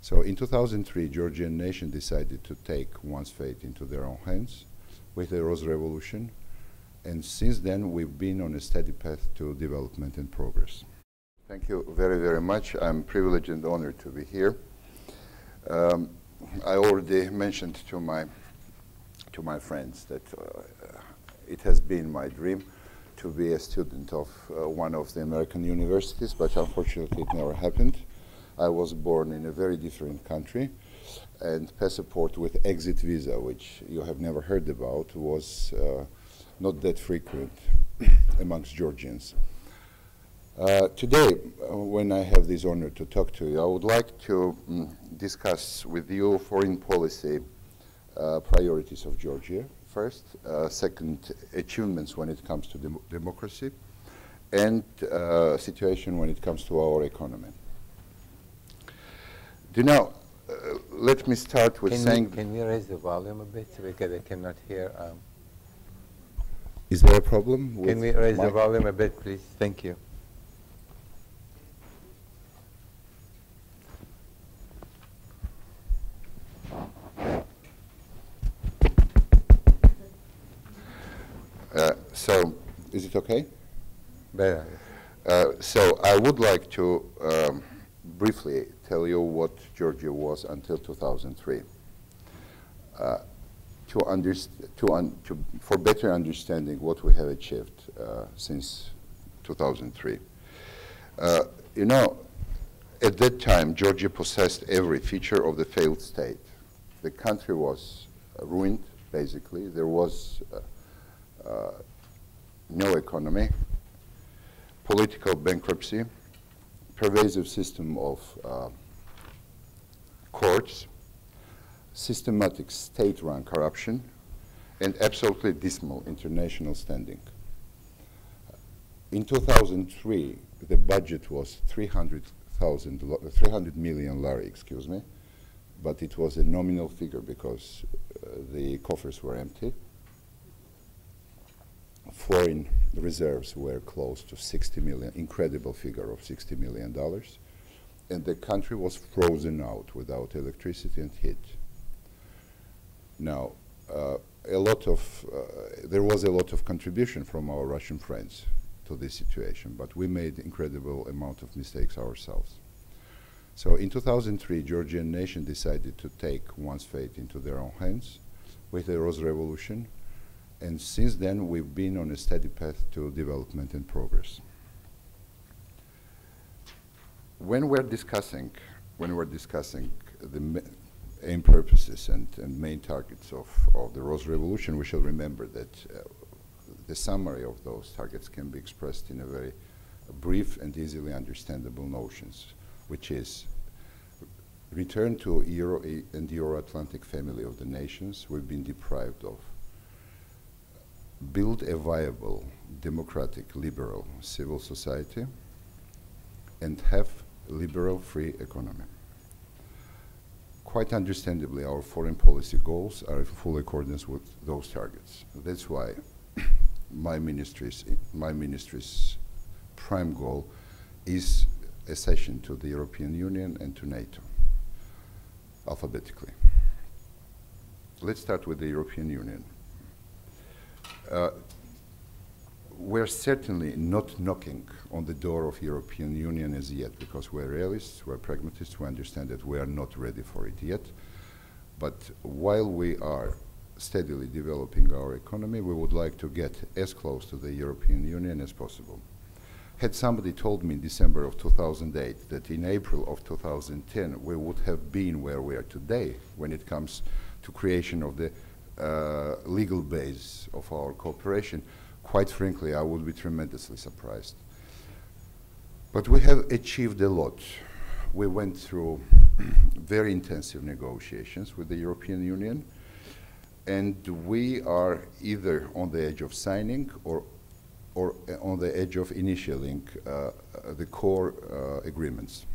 So in 2003, Georgian nation decided to take one's fate into their own hands with the Rose Revolution, and since then we've been on a steady path to development and progress. Thank you very, very much. I'm privileged and honored to be here. I already mentioned to my friends that it has been my dream to be a student of one of the American universities, but unfortunately it never happened. I was born in a very different country, and passport with exit visa, which you have never heard about, was not that frequent amongst Georgians. Today, when I have this honor to talk to you, I would like to discuss with you foreign policy priorities of Georgia, first. Second, achievements when it comes to democracy, and situation when it comes to our economy. Do you know, let me start with saying... Can we raise the volume a bit because I cannot hear? Is there a problem? Can we raise the volume a bit, please? Thank you. So, is it okay? Better. So I would like to briefly tell you what Georgia was until 2003. For better understanding what we have achieved since 2003. You know, at that time, Georgia possessed every feature of the failed state. The country was ruined, basically. There was no economy, political bankruptcy, pervasive system of courts, systematic state-run corruption, and absolutely dismal international standing. In 2003, the budget was 300 million lari, excuse me, but it was a nominal figure because the coffers were empty. Foreign reserves were close to 60 million, incredible figure of $60 million, and the country was frozen out without electricity and heat. Now, there was a lot of contribution from our Russian friends to this situation, but we made incredible amount of mistakes ourselves. So in 2003, Georgian nation decided to take one's fate into their own hands with the Rose Revolution, and since then we've been on a steady path to development and progress. When we're discussing the aim purposes and main targets of the Rose Revolution, we shall remember that the summary of those targets can be expressed in a very brief and easily understandable notions, which is return to Euro and Euro-Atlantic family of the nations we've been deprived of, build a viable, democratic, liberal civil society, and have a liberal, free economy. Quite understandably, our foreign policy goals are in full accordance with those targets. That's why my ministry's prime goal is accession to the European Union and to NATO, alphabetically. Let's start with the European Union. We're certainly not knocking on the door of European Union as yet, because we're realists, we're pragmatists, we understand that we are not ready for it yet. But while we are steadily developing our economy, we would like to get as close to the European Union as possible. Had somebody told me in December of 2008 that in April of 2010 we would have been where we are today when it comes to creation of the legal base of our cooperation, quite frankly, I would be tremendously surprised. But we have achieved a lot. We went through very intensive negotiations with the European Union, and we are either on the edge of signing or on the edge of initialing the core agreements.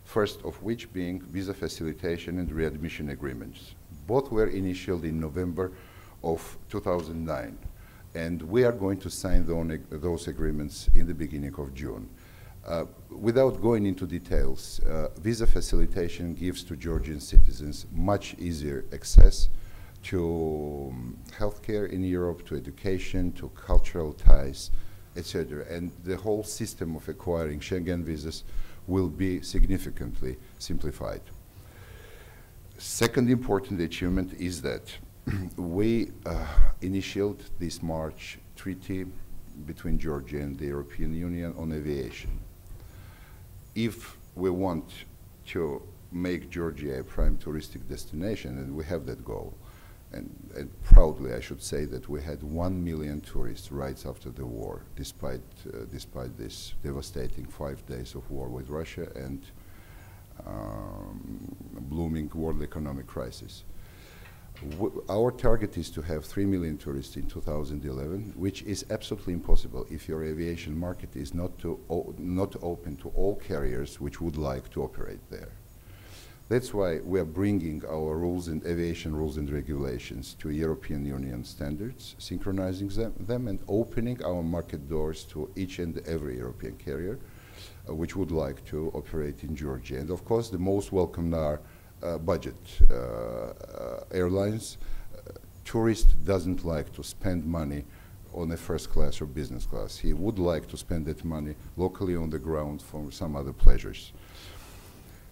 First of which being visa facilitation and readmission agreements. Both were initialed in November of 2009, and we are going to sign those agreements in the beginning of June. Without going into details, visa facilitation gives to Georgian citizens much easier access to healthcare in Europe, to education, to cultural ties, etc. And the whole system of acquiring Schengen visas will be significantly simplified. Second important achievement is that we initiated this March treaty between Georgia and the European Union on aviation. If we want to make Georgia a prime touristic destination, and we have that goal, and proudly I should say that we had 1 million tourists right after the war, despite this devastating 5 days of war with Russia and blooming world economic crisis. Our target is to have 3 million tourists in 2011, which is absolutely impossible if your aviation market is not open to all carriers which would like to operate there. That's why we are bringing our rules and aviation rules and regulations to European Union standards, synchronizing them and opening our market doors to each and every European carrier which would like to operate in Georgia. And of course, the most welcome are budget airlines. Tourist doesn't like to spend money on a first class or business class. He would like to spend that money locally on the ground for some other pleasures.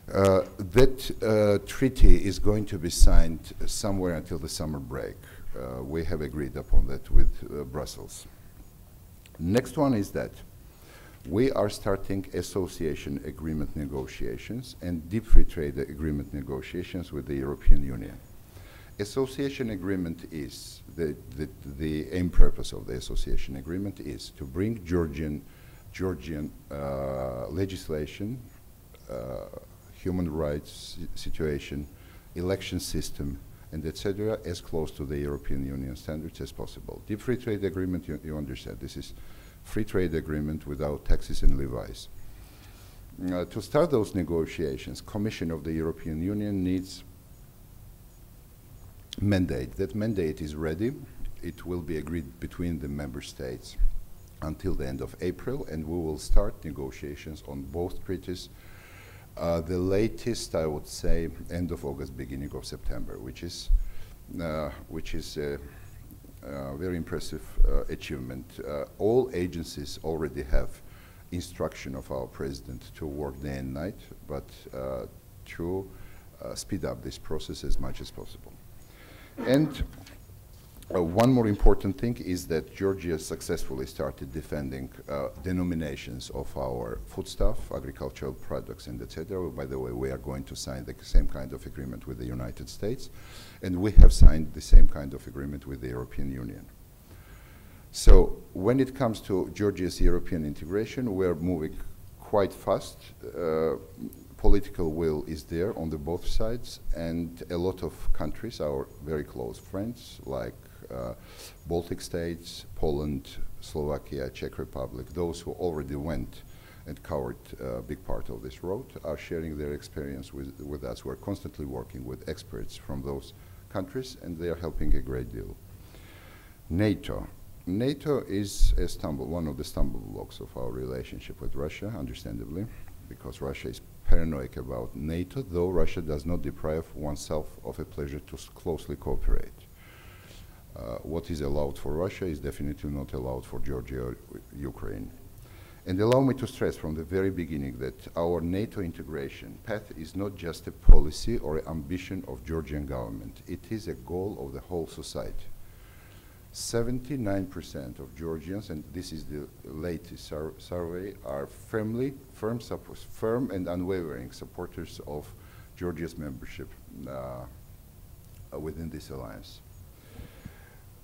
That treaty is going to be signed somewhere until the summer break. We have agreed upon that with Brussels. Next one is that we are starting association agreement negotiations and deep free trade agreement negotiations with the European Union. Association agreement is, the aim purpose of the association agreement is to bring Georgian legislation, human rights situation, election system, and etc. as close to the European Union standards as possible. Deep free trade agreement, you understand, this is free trade agreement without taxes and levies. To start those negotiations, Commission of the European Union needs mandate. That mandate is ready. It will be agreed between the member states until the end of April, and we will start negotiations on both treaties the latest, I would say, end of August, beginning of September, which is a very impressive achievement. All agencies already have instruction of our president to work day and night, but to speed up this process as much as possible. And one more important thing is that Georgia successfully started defending denominations of our foodstuff, agricultural products, and etc. By the way, we are going to sign the same kind of agreement with the United States, and we have signed the same kind of agreement with the European Union. So when it comes to Georgia's European integration, we are moving quite fast. Political will is there on the both sides, and a lot of countries, our very close friends, like Baltic states, Poland, Slovakia, Czech Republic, those who already went and covered a big part of this road, are sharing their experience with us. We're constantly working with experts from those countries, and they are helping a great deal. NATO. NATO is one of the stumbling blocks of our relationship with Russia, understandably, because Russia is paranoid about NATO, though Russia does not deprive oneself of a pleasure to closely cooperate. What is allowed for Russia is definitely not allowed for Georgia or Ukraine. And allow me to stress from the very beginning that our NATO integration path is not just a policy or ambition of Georgian government. It is a goal of the whole society. 79% of Georgians, and this is the latest survey, are firm and unwavering supporters of Georgia's membership within this alliance.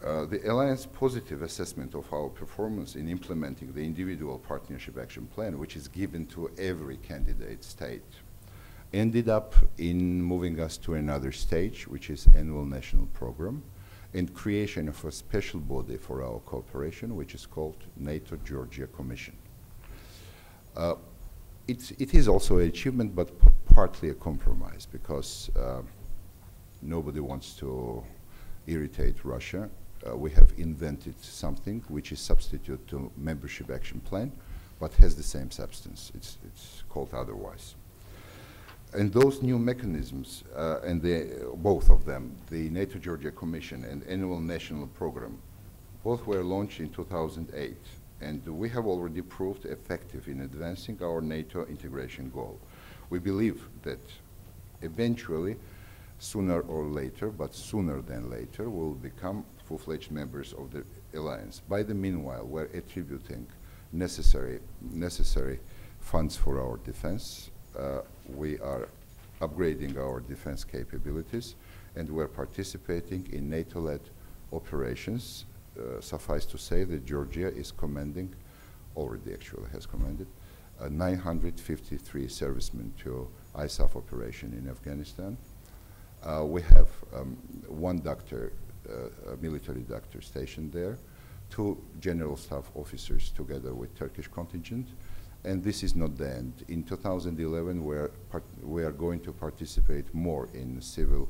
The alliance positive assessment of our performance in implementing the individual partnership action plan, which is given to every candidate state, ended up in moving us to another stage, which is annual national program, and creation of a special body for our cooperation, which is called NATO-Georgia Commission. It is also an achievement, but partly a compromise, because nobody wants to irritate Russia. We have invented something which is substitute to membership action plan, but has the same substance. It's called otherwise. And those new mechanisms, and both of them, the NATO-Georgia Commission and Annual National Program, both were launched in 2008, and we have already proved effective in advancing our NATO integration goal. We believe that eventually, sooner or later, but sooner than later, we'll become full-fledged members of the alliance. By the meanwhile, we're attributing necessary funds for our defense. We are upgrading our defense capabilities, and we're participating in NATO-led operations. Suffice to say that Georgia is commanding, already actually has commanded, 953 servicemen to ISAF operation in Afghanistan. We have one doctor, a military doctor stationed there, 2 general staff officers together with Turkish contingent, and this is not the end. In 2011, we are going to participate more in civil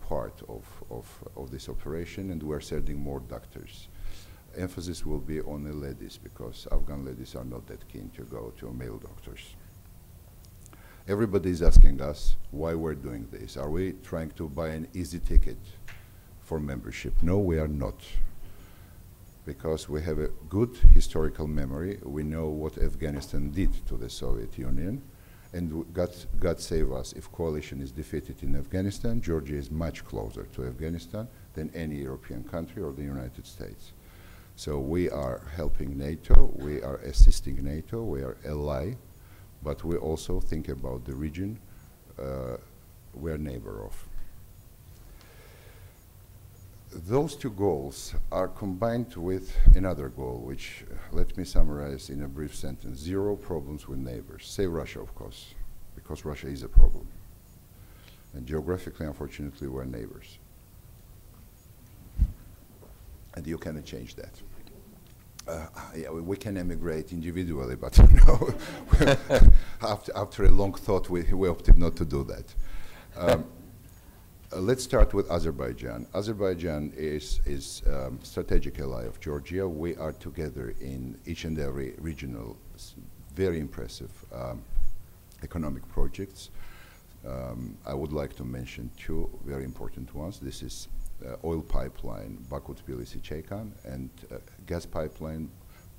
part of this operation, and we're sending more doctors. Emphasis will be on the ladies, because Afghan ladies are not that keen to go to male doctors. Everybody is asking us why we're doing this. Are we trying to buy an easy ticket for membership? No, we are not. Because we have a good historical memory. We know what Afghanistan did to the Soviet Union. And God save us, if coalition is defeated in Afghanistan, Georgia is much closer to Afghanistan than any European country or the United States. So we are helping NATO, we are assisting NATO, we are ally, but we also think about the region we're neighbor of. Those 2 goals are combined with another goal, which let me summarize in a brief sentence. 0 problems with neighbors. Save Russia, of course, because Russia is a problem. And geographically, unfortunately, we're neighbors. And you cannot change that. Yeah, we can emigrate individually, but no, after a long thought, we opted not to do that. Let's start with Azerbaijan. Azerbaijan is strategic ally of Georgia. We are together in each and every regional, very impressive economic projects. I would like to mention 2 very important ones. This is oil pipeline Baku-Tbilisi-Ceykan and gas pipeline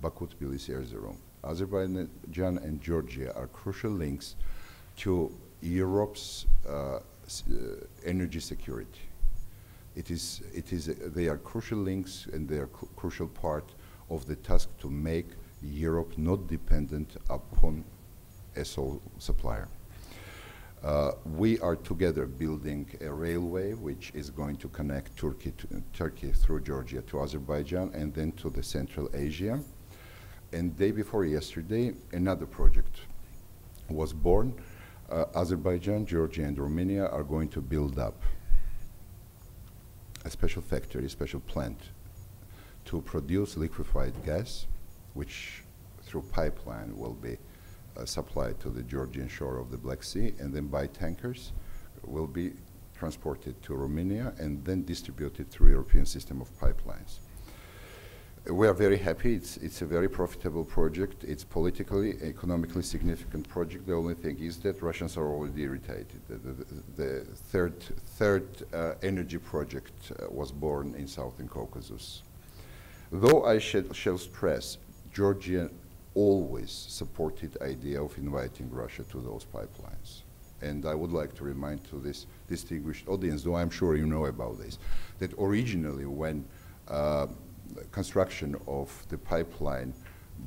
Baku-Tbilisi-Erzurum. Azerbaijan and Georgia are crucial links to Europe's energy security. They are crucial links, and they are crucial part of the task to make Europe not dependent upon a sole supplier. We are together building a railway which is going to connect Turkey through Georgia to Azerbaijan and then to the Central Asia. And day before yesterday, another project was born. Azerbaijan, Georgia, and Romania are going to build up a special factory, a special plant to produce liquefied gas, which through pipeline will be supplied to the Georgian shore of the Black Sea, and then by tankers will be transported to Romania and then distributed through European system of pipelines. We are very happy. It's a very profitable project. It's politically, economically significant project. The only thing is that Russians are already irritated. The third energy project was born in Southern Caucasus. Though I shall stress, Georgia always supported the idea of inviting Russia to those pipelines. And I would like to remind to this distinguished audience, though I'm sure you know about this, that originally when construction of the pipeline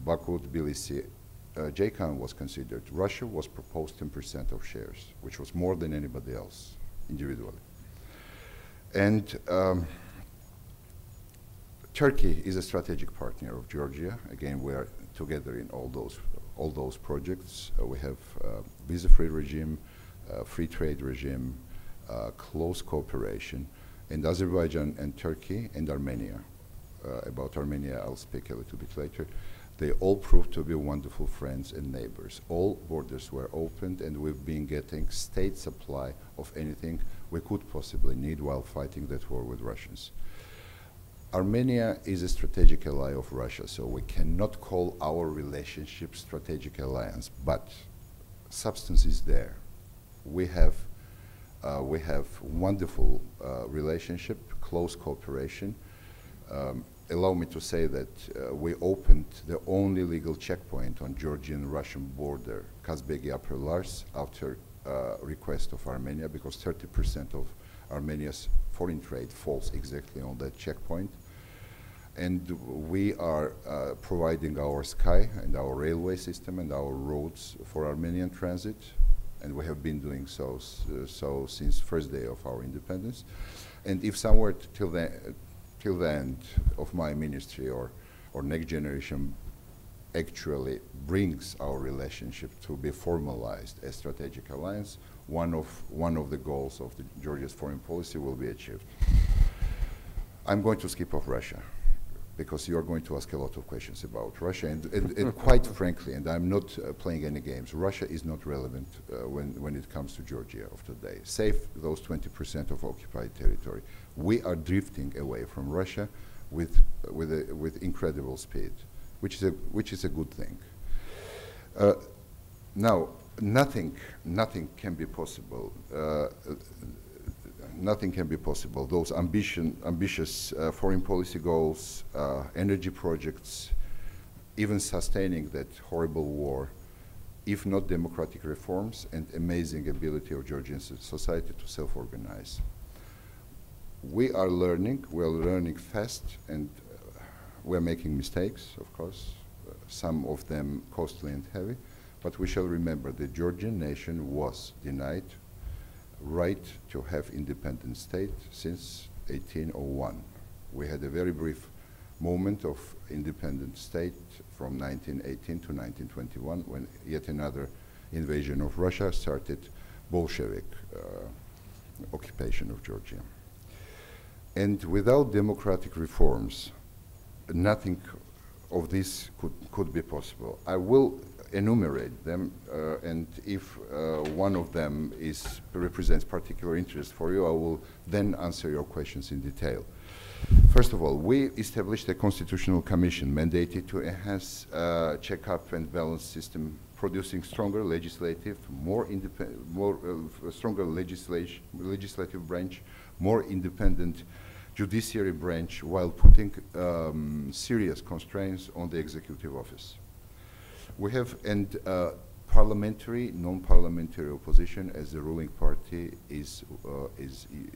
Baku-Tbilisi-Ceykan was considered, Russia was proposed 10% of shares, which was more than anybody else individually. And Turkey is a strategic partner of Georgia. Again, we are together in all those projects. We have visa-free regime, free trade regime, close cooperation, and Azerbaijan and Turkey and Armenia. About Armenia, I'll speak a little bit later. They all proved to be wonderful friends and neighbors. All borders were opened, and we've been getting state supply of anything we could possibly need while fighting that war with Russians. Armenia is a strategic ally of Russia, so we cannot call our relationship strategic alliance, but substance is there. We have wonderful relationship, close cooperation. Allow me to say that we opened the only legal checkpoint on Georgian-Russian border, Kazbegi Upper Lars, after request of Armenia, because 30% of Armenia's foreign trade falls exactly on that checkpoint. And we are providing our sky and our railway system and our roads for Armenian transit, and we have been doing so since first day of our independence. And if somewhere till the end of my ministry or next generation actually brings our relationship to be formalized as strategic alliance, one of the goals of Georgia's foreign policy will be achieved. I'm going to skip off Russia, because you are going to ask a lot of questions about Russia, and quite frankly, and I'm not playing any games, Russia is not relevant when it comes to Georgia of today. Save those 20% of occupied territory. We are drifting away from Russia with incredible speed, which is a good thing. Now, nothing can be possible. Nothing can be possible. Those ambitious foreign policy goals, energy projects, even sustaining that horrible war, if not democratic reforms and amazing ability of Georgian society to self-organize. We are learning fast, and we're making mistakes, of course, some of them costly and heavy, but we shall remember the Georgian nation was denied right to have independent state since 1801. We had a very brief moment of independent state from 1918 to 1921, when yet another invasion of Russia started Bolshevik occupation of Georgia. And without democratic reforms, nothing of this could be possible. I will enumerate them, and if one of them represents particular interest for you, I will then answer your questions in detail. First of all, we established a constitutional commission mandated to enhance check-up and balance system, producing stronger legislative, stronger legislative branch, more independent judiciary branch, while putting serious constraints on the executive office. We have parliamentary, non-parliamentary opposition as the ruling party is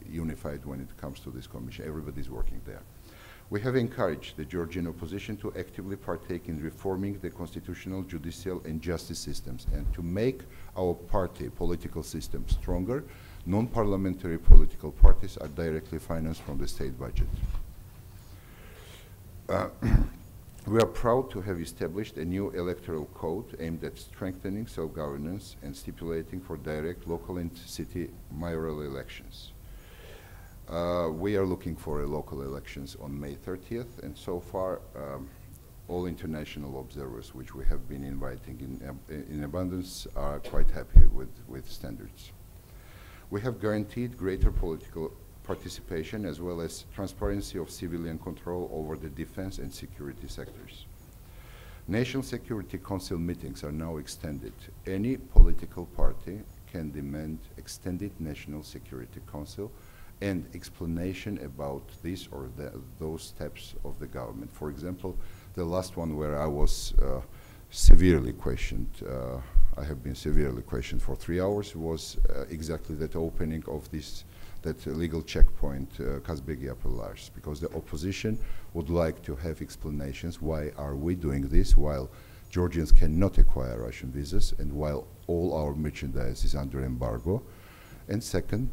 unified when it comes to this commission. Everybody is working there. We have encouraged the Georgian opposition to actively partake in reforming the constitutional, judicial, and justice systems, and to make our party political system stronger. Non-parliamentary political parties are directly financed from the state budget. We are proud to have established a new electoral code aimed at strengthening self-governance and stipulating for direct local and city mayoral elections. We are looking for local elections on May 30th, and so far all international observers which we have been inviting in abundance are quite happy with standards. We have guaranteed greater political participation as well as transparency of civilian control over the defense and security sectors. National Security Council meetings are now extended. Any political party can demand extended National Security Council and explanation about this or those steps of the government. For example, the last one where I was severely questioned, I have been severely questioned for 3 hours, was exactly that opening of that legal checkpoint, Kazbegi Upper Lars, because the opposition would like to have explanations why are we doing this while Georgians cannot acquire Russian visas and while all our merchandise is under embargo. And second,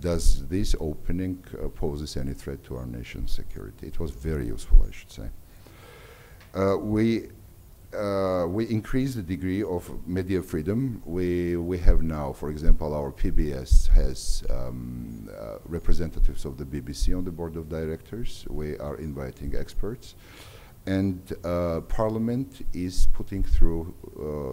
does this opening poses any threat to our nation's security? It was very useful, I should say. We increased the degree of media freedom. We have now, for example, our PBS has representatives of the BBC on the board of directors. We are inviting experts. And Parliament is putting through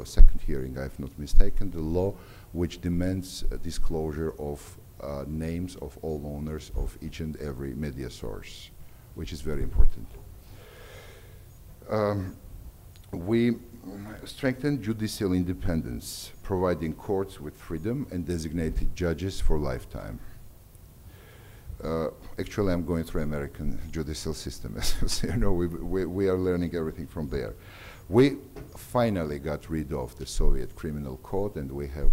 second hearing, if not mistaken, the law which demands disclosure of names of all owners of each and every media source which is very important. We strengthened judicial independence, providing courts with freedom and designated judges for lifetime. Actually, I'm going through American judicial system, as you see. You know, we are learning everything from there. We finally got rid of the Soviet criminal code, and we have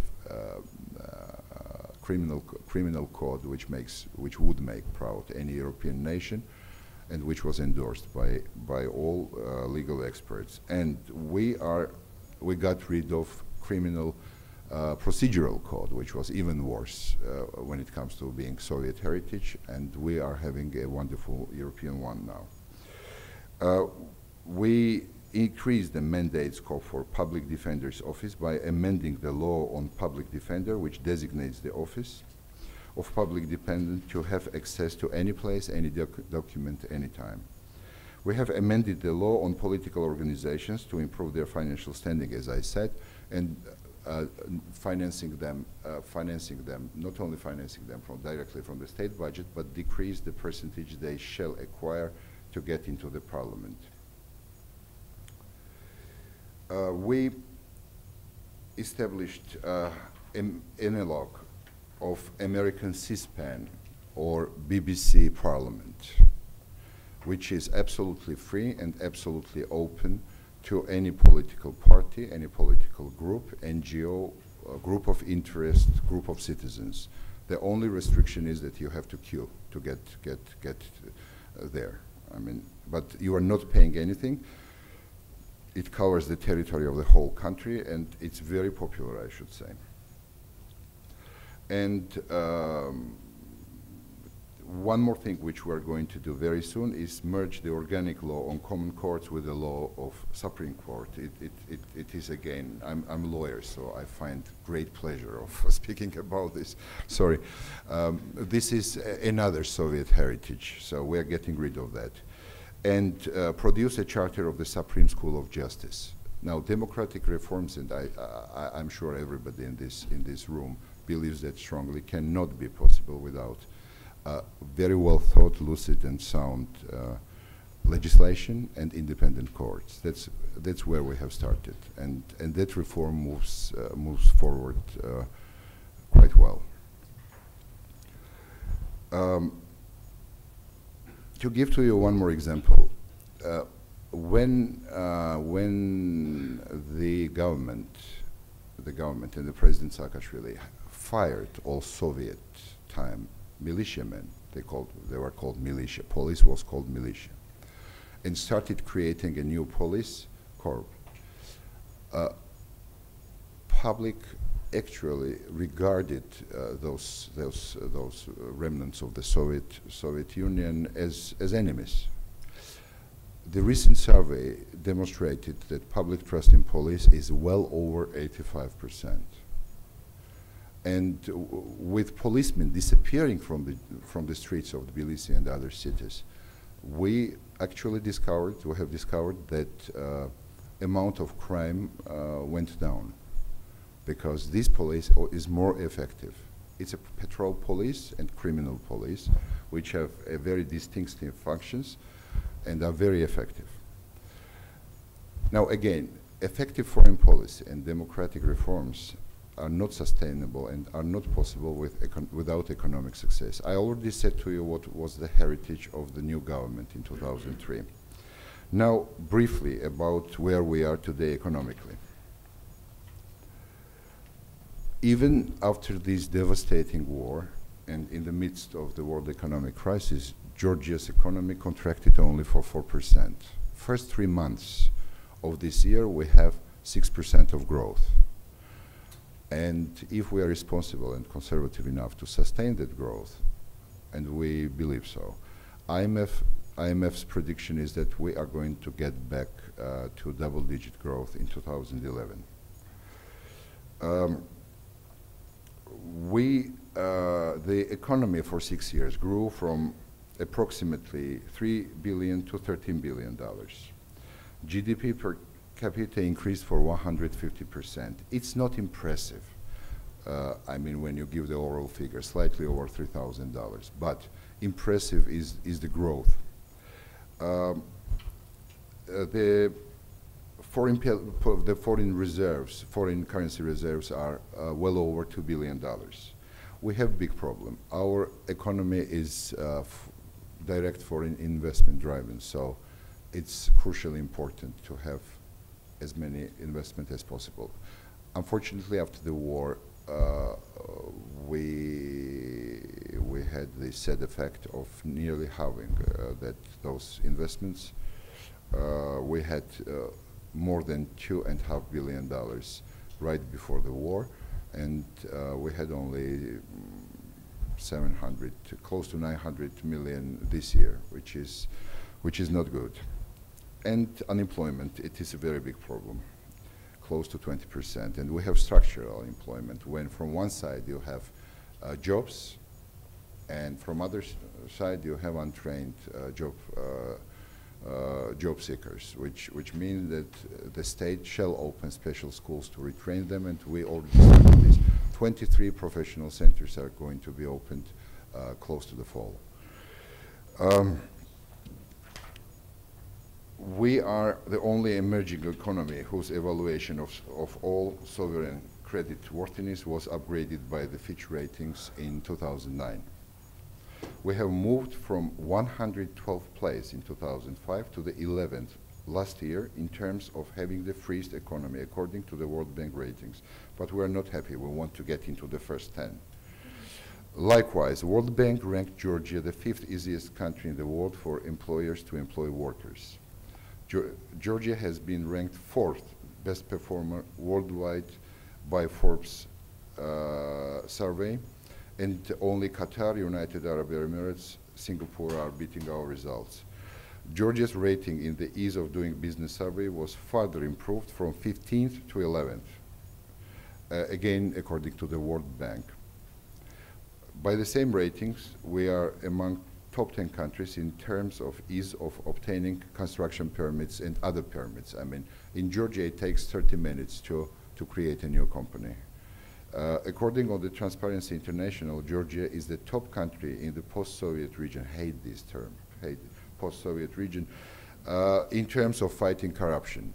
criminal code which would make proud any European nation, and which was endorsed by all legal experts. And we got rid of criminal procedural code, which was even worse when it comes to being Soviet heritage, and we are having a wonderful European one now. We increased the mandate scope for public defender's office by amending the law on public defender, which designates the office of public defender to have access to any place, any document, anytime. We have amended the law on political organizations to improve their financial standing, as I said, and financing them, not only financing them directly from the state budget, but decrease the percentage they shall acquire to get into the parliament. We established an analog of American C-SPAN or BBC Parliament, which is absolutely free and absolutely open to any political party, any political group, NGO, group of interest, group of citizens. The only restriction is that you have to queue to get there. I mean, but you are not paying anything. It covers the territory of the whole country, and it's very popular, I should say. And one more thing which we're going to do very soon is merge the organic law on common courts with the law of Supreme Court. It is, again, I'm a lawyer, so I find great pleasure of speaking about this. Sorry. This is another Soviet heritage, so we're getting rid of that. And produce a charter of the Supreme School of Justice. Now, democratic reforms, and I'm sure everybody in this room believes that strongly, cannot be possible without very well thought, lucid, and sound legislation and independent courts. That's where we have started, and that reform moves forward quite well. To give to you one more example, when the government and the President Saakashvili fired all Soviet-time militiamen, they were called militia. Police was called militia, and started creating a new police corps. Public actually regarded those remnants of the Soviet Union as enemies. The recent survey demonstrated that public trust in police is well over 85%. And with policemen disappearing from the streets of Tbilisi and other cities, we actually have discovered that amount of crime went down, because this police is more effective. It's a patrol police and criminal police, which have a very distinctive functions and are very effective. Now again, effective foreign policy and democratic reforms are not sustainable and are not possible without economic success. I already said to you what was the heritage of the new government in 2003. Now, briefly about where we are today economically. Even after this devastating war and in the midst of the world economic crisis, Georgia's economy contracted only for 4%. First 3 months of this year, we have 6% of growth. And if we are responsible and conservative enough to sustain that growth, and we believe so, IMF's prediction is that we are going to get back to double-digit growth in 2011. The economy for 6 years grew from approximately $3 billion to $13 billion. GDP per capita increased for 150%. It's not impressive. I mean, when you give the overall figure, slightly over $3,000. But impressive is the growth. Um, the foreign reserves, foreign currency reserves are well over $2 billion. We have a big problem. Our economy is direct foreign investment driven, so it's crucially important to have as many investment as possible. Unfortunately, after the war, we had the sad effect of nearly halving those investments. We had more than $2.5 billion right before the war, and we had only 700, close to 900 million this year, which is not good. And unemployment, it is a very big problem, close to 20%. And we have structural employment, when from one side you have jobs, and from other side you have untrained job seekers, which means that the state shall open special schools to retrain them, and we already started this. 23 professional centers are going to be opened close to the fall. We are the only emerging economy whose evaluation of all sovereign credit worthiness was upgraded by the Fitch ratings in 2009. We have moved from 112th place in 2005 to the 11th last year in terms of having the freest economy according to the World Bank ratings. But we are not happy. We want to get into the first 10. Likewise, World Bank ranked Georgia the 5th easiest country in the world for employers to employ workers. Georgia has been ranked 4th best performer worldwide by Forbes survey, and only Qatar, United Arab Emirates, Singapore are beating our results. Georgia's rating in the Ease of Doing Business survey was further improved from 15th to 11th, again according to the World Bank. By the same ratings, we are among top 10 countries in terms of ease of obtaining construction permits and other permits. I mean, in Georgia, it takes 30 minutes to create a new company. According to the Transparency International, Georgia is the top country in the post-Soviet region, hate this term, hate post-Soviet region, in terms of fighting corruption.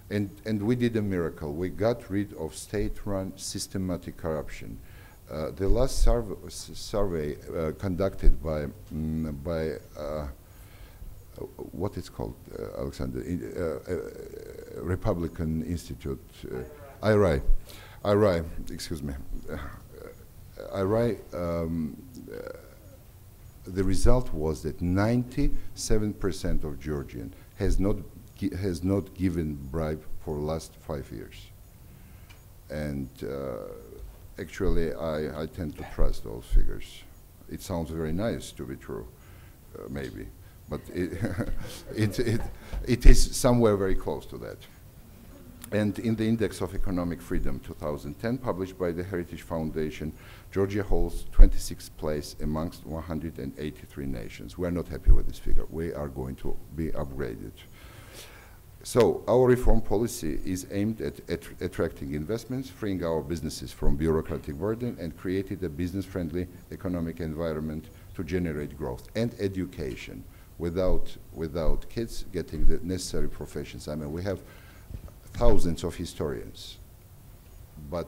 And we did a miracle. We got rid of state-run systematic corruption. The last survey conducted by what is called, Alexander, Republican Institute, IRI, excuse me. IRI, the result was that 97% of Georgians has not given bribe for the last 5 years. And actually, I tend to trust those figures. It sounds very nice to be true, maybe, but it is somewhere very close to that. And in the Index of Economic Freedom 2010, published by the Heritage Foundation, Georgia holds 26th place amongst 183 nations. We are not happy with this figure. We are going to be upgraded. So our reform policy is aimed at attracting investments, freeing our businesses from bureaucratic burden, and creating a business-friendly economic environment to generate growth and education without kids getting the necessary professions. I mean, we have thousands of historians, but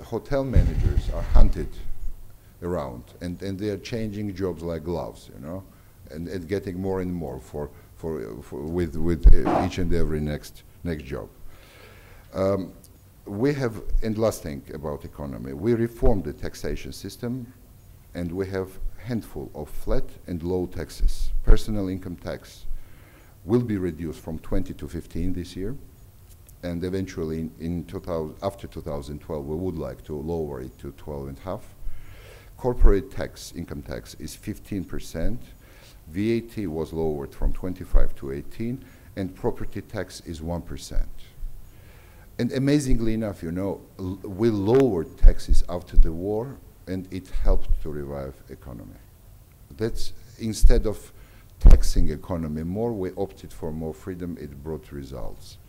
hotel managers are hunted around, and they are changing jobs like gloves, you know, and getting more and more with each and every next job. We have, and last thing about economy, we reformed the taxation system, and we have handful of flat and low taxes. Personal income tax will be reduced from 20 to 15 this year, and eventually after 2012 we would like to lower it to 12.5. Corporate tax, income tax is 15%. VAT was lowered from 25 to 18, and property tax is 1%. And amazingly enough, you know, we lowered taxes after the war, and it helped to revive economy. That's, instead of taxing economy more, we opted for more freedom. It brought results.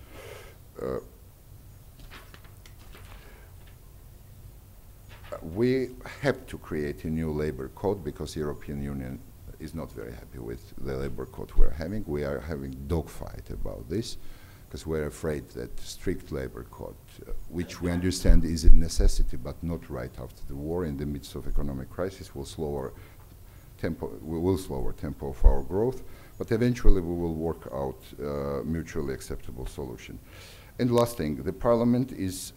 We have to create a new labor code because European Union is not very happy with the labor code we're having. We are having dogfight about this because we're afraid that strict labor code, which we understand is a necessity but not right after the war in the midst of economic crisis, will slower tempo of our growth, but eventually we will work out mutually acceptable solution. And last thing, the Parliament is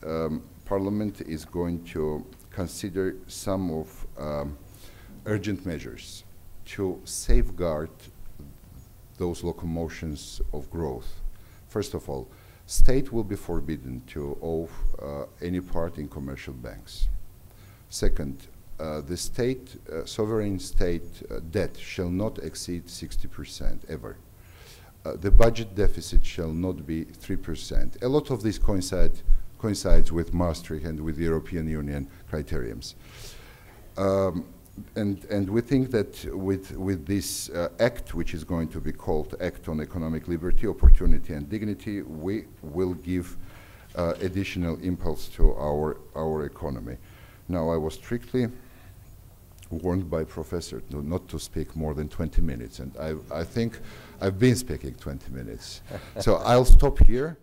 going to consider some of urgent measures to safeguard those locomotions of growth. First of all, state will be forbidden to owe any part in commercial banks. Second, the state, sovereign state debt shall not exceed 60% ever. The budget deficit shall not be 3%. A lot of this coincides with Maastricht and with the European Union criterions. And we think that with this act, which is going to be called Act on Economic Liberty, Opportunity and Dignity, we will give additional impulse to our economy. Now, I was strictly warned by Professor not to speak more than 20 minutes, and I think I've been speaking 20 minutes. So I'll stop here.